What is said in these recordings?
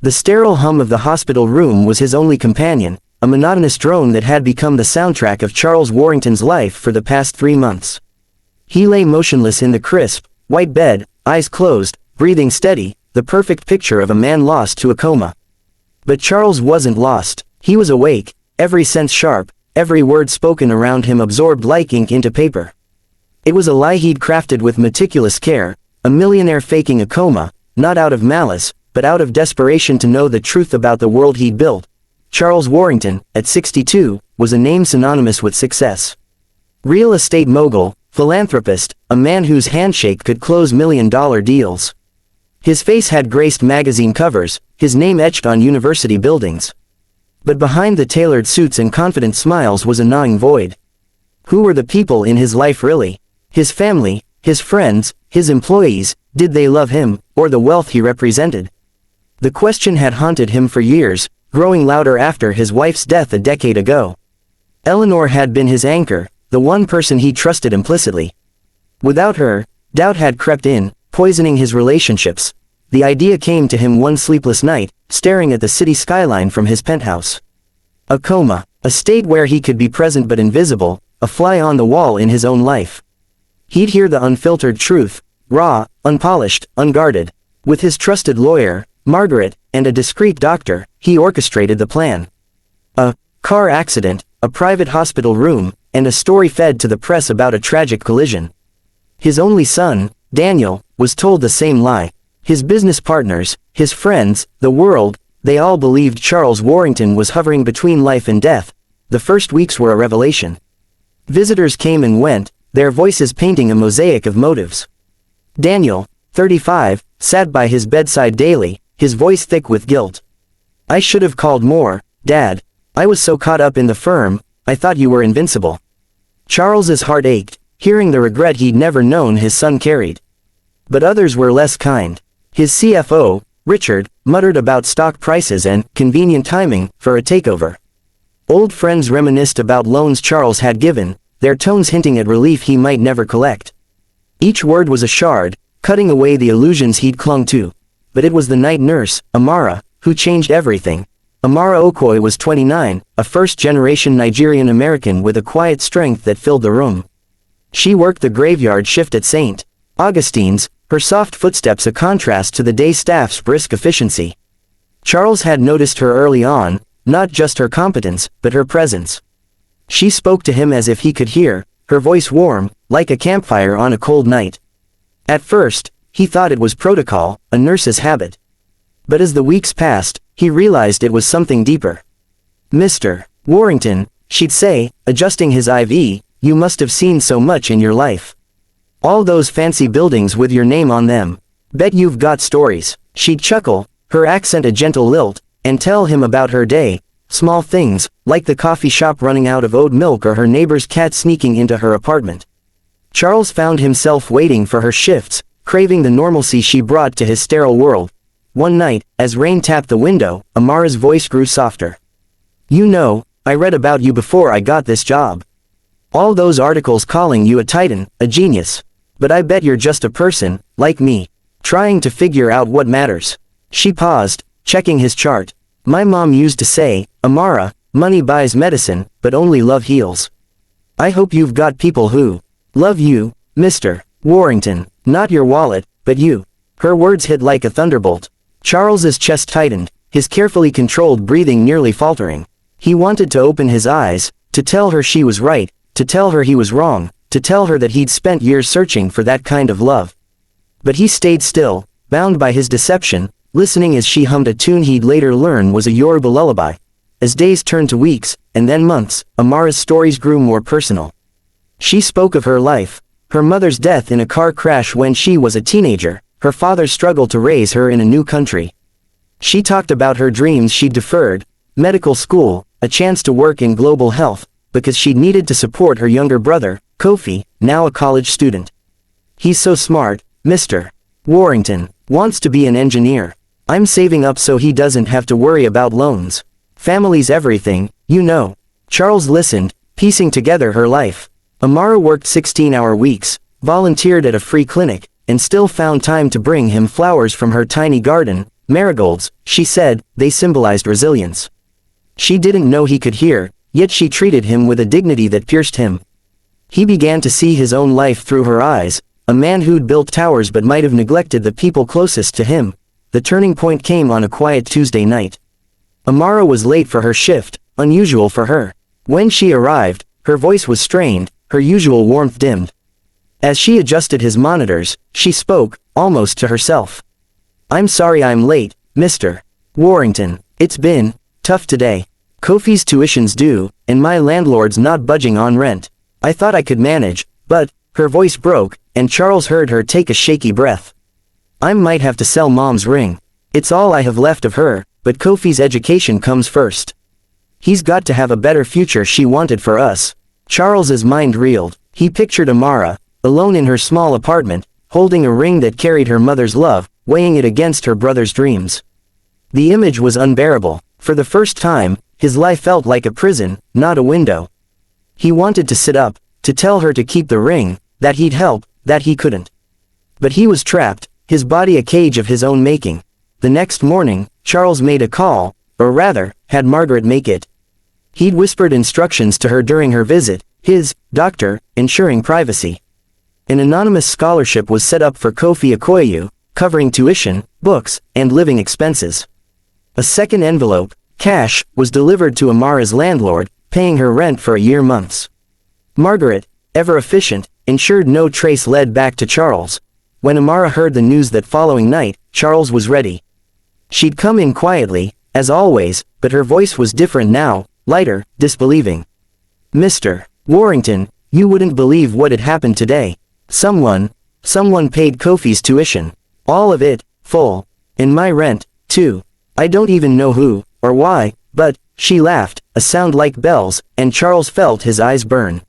The sterile hum of the hospital room was his only companion, a monotonous drone that had become the soundtrack of Charles Warrington's life for the past 3 months. He lay motionless in the crisp, white bed, eyes closed, breathing steady, the perfect picture of a man lost to a coma. But Charles wasn't lost. He was awake, every sense sharp, every word spoken around him absorbed like ink into paper. It was a lie he'd crafted with meticulous care, a millionaire faking a coma, not out of malice, but out of desperation to know the truth about the world he'd built. Charles Warrington, at 62, was a name synonymous with success. Real estate mogul, philanthropist, a man whose handshake could close million-dollar deals. His face had graced magazine covers, his name etched on university buildings. But behind the tailored suits and confident smiles was a gnawing void. Who were the people in his life really? His family, his friends, his employees, did they love him, or the wealth he represented? The question had haunted him for years, growing louder after his wife's death a decade ago. Eleanor had been his anchor, the one person he trusted implicitly. Without her, doubt had crept in, poisoning his relationships. The idea came to him one sleepless night, staring at the city skyline from his penthouse. A coma, a state where he could be present but invisible, a fly on the wall in his own life. He'd hear the unfiltered truth, raw, unpolished, unguarded. With his trusted lawyer, Margaret, and a discreet doctor, he orchestrated the plan. A car accident, a private hospital room, and a story fed to the press about a tragic collision. His only son, Daniel, was told the same lie. His business partners, his friends, the world, they all believed Charles Warrington was hovering between life and death. The first weeks were a revelation. Visitors came and went, their voices painting a mosaic of motives. Daniel, 35, sat by his bedside daily, his voice thick with guilt. "I should have called more, Dad. I was so caught up in the firm, I thought you were invincible." Charles's heart ached, hearing the regret he'd never known his son carried. But others were less kind. His CFO, Richard, muttered about stock prices and convenient timing for a takeover. Old friends reminisced about loans Charles had given, their tones hinting at relief he might never collect. Each word was a shard, cutting away the illusions he'd clung to. But it was the night nurse, Amara, who changed everything. Amara Okoye was 29, a first-generation Nigerian-American with a quiet strength that filled the room. She worked the graveyard shift at St. Augustine's, her soft footsteps a contrast to the day staff's brisk efficiency. Charles had noticed her early on, not just her competence, but her presence. She spoke to him as if he could hear, her voice warm, like a campfire on a cold night. At first, he thought it was protocol, a nurse's habit. But as the weeks passed, he realized it was something deeper. "Mr. Warrington," she'd say, adjusting his IV, "you must have seen so much in your life. All those fancy buildings with your name on them. Bet you've got stories." She'd chuckle, her accent a gentle lilt, and tell him about her day, small things, like the coffee shop running out of oat milk or her neighbor's cat sneaking into her apartment. Charles found himself waiting for her shifts, craving the normalcy she brought to his sterile world. One night, as rain tapped the window, Amara's voice grew softer. "You know, I read about you before I got this job. All those articles calling you a titan, a genius. But I bet you're just a person, like me, trying to figure out what matters." She paused, checking his chart. "My mom used to say, Amara, money buys medicine, but only love heals. I hope you've got people who love you, Mr. Warrington, not your wallet, but you." Her words hit like a thunderbolt. Charles's chest tightened, his carefully controlled breathing nearly faltering. He wanted to open his eyes, to tell her she was right, to tell her he was wrong, to tell her that he'd spent years searching for that kind of love. But he stayed still, bound by his deception, listening as she hummed a tune he'd later learn was a Yoruba lullaby. As days turned to weeks, and then months, Amara's stories grew more personal. She spoke of her life, her mother's death in a car crash when she was a teenager, her father's struggle to raise her in a new country. She talked about her dreams she'd deferred, medical school, a chance to work in global health, because she needed to support her younger brother, Kofi, now a college student. "He's so smart, Mr. Warrington, wants to be an engineer. I'm saving up so he doesn't have to worry about loans. Family's everything, you know." Charles listened, piecing together her life. Amara worked 16-hour weeks, volunteered at a free clinic, and still found time to bring him flowers from her tiny garden, Marigolds, she said, they symbolized resilience. She didn't know he could hear, yet she treated him with a dignity that pierced him. He began to see his own life through her eyes, a man who'd built towers but might have neglected the people closest to him. The turning point came on a quiet Tuesday night. Amara was late for her shift, unusual for her. When she arrived, her voice was strained, her usual warmth dimmed. As she adjusted his monitors, she spoke, almost to herself. "I'm sorry I'm late, Mr. Warrington. It's been tough today. Kofi's tuition's due, and my landlord's not budging on rent. I thought I could manage, but..." Her voice broke, and Charles heard her take a shaky breath. "I might have to sell Mom's ring. It's all I have left of her, but Kofi's education comes first. He's got to have a better future she wanted for us." Charles's mind reeled. He pictured Amara, alone in her small apartment, holding a ring that carried her mother's love, weighing it against her brother's dreams. The image was unbearable. For the first time, his life felt like a prison, not a window. He wanted to sit up, to tell her to keep the ring, that he'd help, that he couldn't. But he was trapped, his body a cage of his own making. The next morning, Charles made a call, or rather, had Margaret make it. He'd whispered instructions to her during her visit, his doctor, ensuring privacy. An anonymous scholarship was set up for Kofi Okoye, covering tuition, books, and living expenses. A second envelope, cash, was delivered to Amara's landlord, paying her rent for a year months. Margaret, ever efficient, ensured no trace led back to Charles. When Amara heard the news that following night, Charles was ready. She'd come in quietly, as always, but her voice was different now, lighter, disbelieving. "Mr. Warrington, you wouldn't believe what had happened today. Someone paid Kofi's tuition. All of it, full. And my rent, too. I don't even know who, or why, but..." She laughed, a sound like bells, and Charles felt his eyes burn.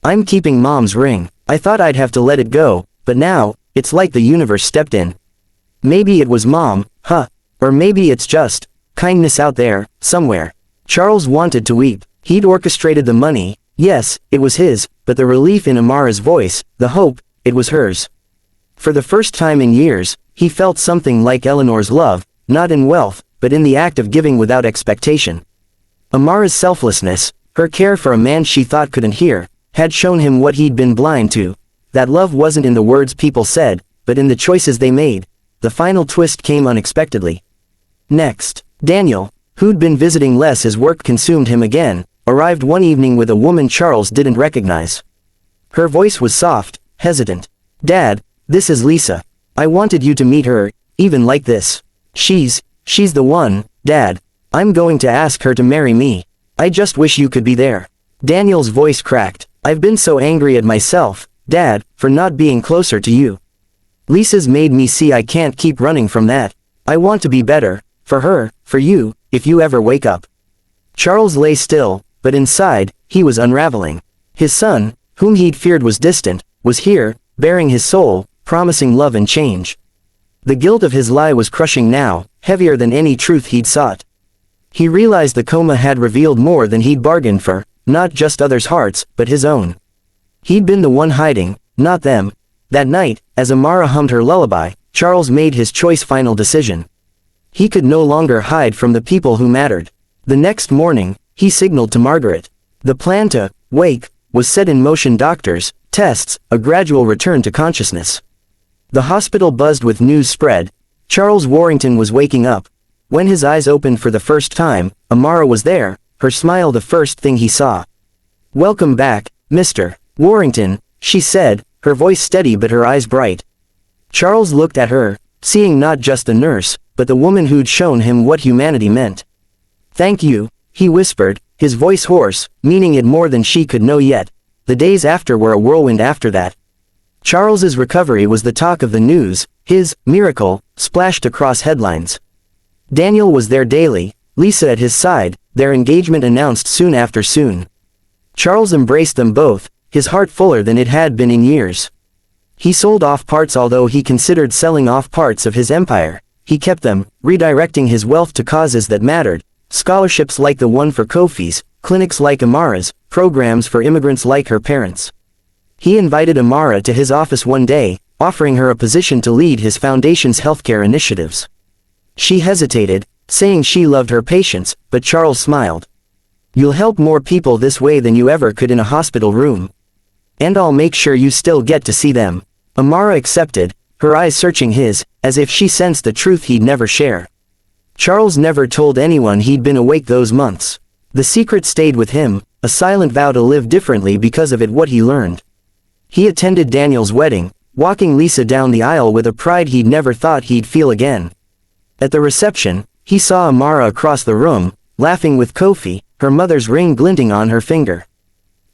"I'm keeping Mom's ring. I thought I'd have to let it go, but now, it's like the universe stepped in. Maybe it was Mom, huh? Or maybe it's just kindness out there, somewhere." Charles wanted to weep. He'd orchestrated the money, yes, it was his, but the relief in Amara's voice, the hope, it was hers. For the first time in years, he felt something like Eleanor's love, not in wealth, but in the act of giving without expectation. Amara's selflessness, her care for a man she thought couldn't hear, had shown him what he'd been blind to. That love wasn't in the words people said, but in the choices they made. The final twist came unexpectedly. Next, Daniel, who'd been visiting less as work consumed him again, arrived one evening with a woman Charles didn't recognize. Her voice was soft, hesitant. "Dad, this is Lisa. I wanted you to meet her, even like this. She's the one, Dad. I'm going to ask her to marry me. I just wish you could be there." Daniel's voice cracked. "I've been so angry at myself, Dad, for not being closer to you. Lisa's made me see I can't keep running from that. I want to be better, for her, for you, if you ever wake up." Charles lay still, but inside, he was unraveling. His son, whom he'd feared was distant, was here, bearing his soul, promising love and change. The guilt of his lie was crushing now, heavier than any truth he'd sought. He realized the coma had revealed more than he'd bargained for, not just others' hearts, but his own. He'd been the one hiding, not them. That night, as Amara hummed her lullaby, Charles made his final decision. He could no longer hide from the people who mattered. The next morning, he signaled to Margaret. The plan to wake was set in motion: doctors, tests, a gradual return to consciousness. The hospital buzzed with news spread. Charles Warrington was waking up. When his eyes opened for the first time, Amara was there, her smile the first thing he saw. "Welcome back, Mr. Warrington," she said, her voice steady but her eyes bright. Charles looked at her, seeing not just the nurse, but the woman who'd shown him what humanity meant. "Thank you," he whispered, his voice hoarse, meaning it more than she could know yet. The days after were a whirlwind after that. Charles's recovery was the talk of the news, his miracle splashed across headlines. Daniel was there daily, Lisa at his side, their engagement announced soon after soon. Charles embraced them both, his heart fuller than it had been in years. He sold off parts. Although he considered selling off parts of his empire, he kept them, redirecting his wealth to causes that mattered, scholarships like the one for Kofi's, clinics like Amara's, programs for immigrants like her parents. He invited Amara to his office one day, offering her a position to lead his foundation's healthcare initiatives. She hesitated, saying she loved her patients, but Charles smiled. "You'll help more people this way than you ever could in a hospital room. And I'll make sure you still get to see them." Amara accepted, her eyes searching his, as if she sensed the truth he'd never share. Charles never told anyone he'd been awake those months. The secret stayed with him, a silent vow to live differently because of it what he learned. He attended Daniel's wedding, walking Lisa down the aisle with a pride he'd never thought he'd feel again. At the reception, he saw Amara across the room, laughing with Kofi, her mother's ring glinting on her finger.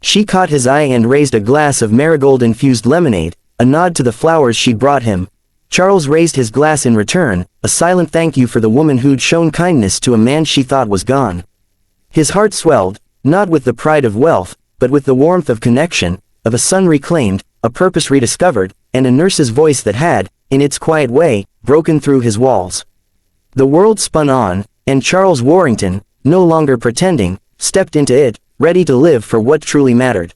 She caught his eye and raised a glass of marigold-infused lemonade, a nod to the flowers she'd brought him. Charles raised his glass in return, a silent thank you for the woman who'd shown kindness to a man she thought was gone. His heart swelled, not with the pride of wealth, but with the warmth of connection, of a son reclaimed, a purpose rediscovered, and a nurse's voice that had, in its quiet way, broken through his walls. The world spun on, and Charles Warrington, no longer pretending, stepped into it, ready to live for what truly mattered.